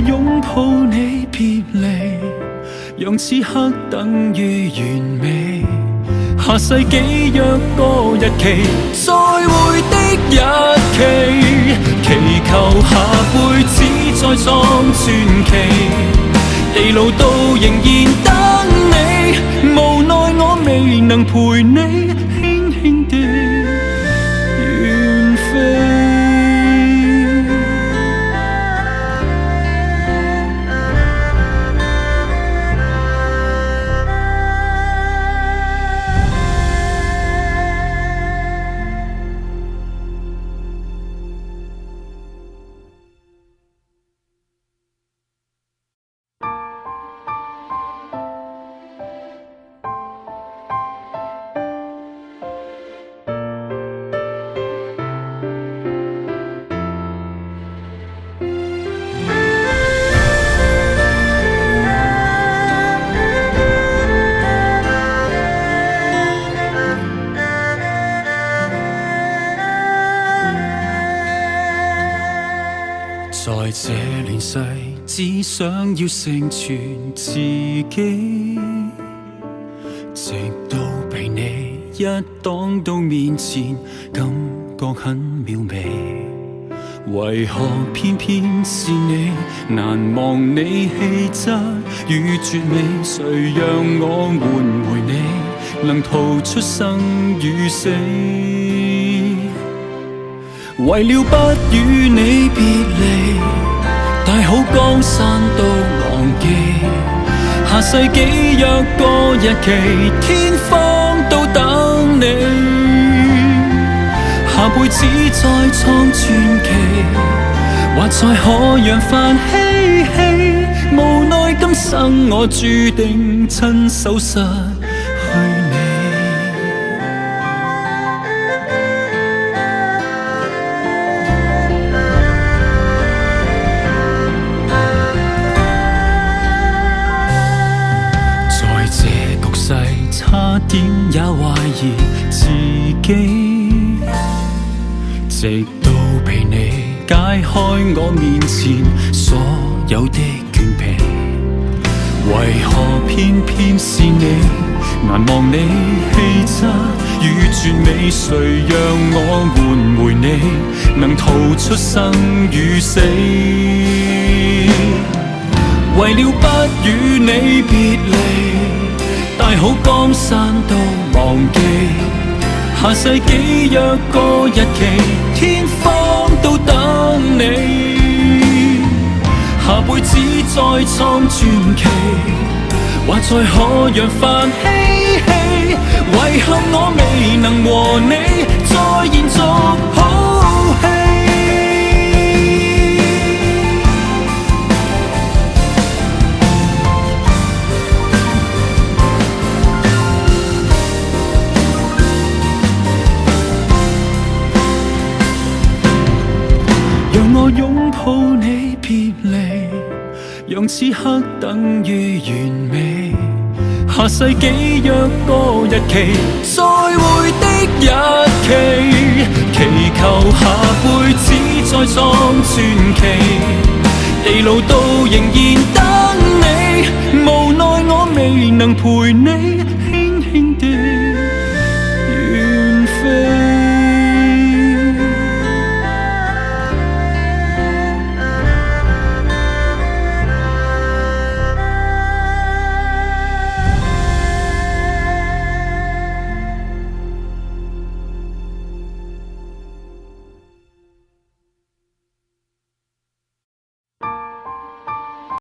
擁抱你別離，讓此刻等於完美。下世紀約個日期，再會的日期，祈求下輩子再創傳奇。地老都仍然等你，無奈我未能陪你，輕輕地遠飛。在這亂世，只想要成全自己，直到被你一擋到面前，感覺很渺微。為何偏偏是你，難忘你氣質與絕美，誰讓我換回你，能逃出生與死？為了不與你別離，大好江山都忘記，下世紀約個日期，天荒都等你，下輩子再創傳奇，或再可揚帆嬉戲，無奈今生我注定親手失去你。差點也懷疑自己，直到被你解開我面前所有的倦疲。為何偏偏是你，難忘你氣質與絕美，誰讓我換回你，能逃出生與死？為了不與你別離，大好江山都忘記，下世紀約個日期，天荒都等你，下輩子再創傳奇，或再可揚帆嬉戲，遺憾我未能和你再延續好戲。我擁抱你別離，讓此刻等於完美。下世紀約個日期，再會的日期，祈求下輩子再創傳奇。地老都仍然等你，無奈我未能陪你，輕輕地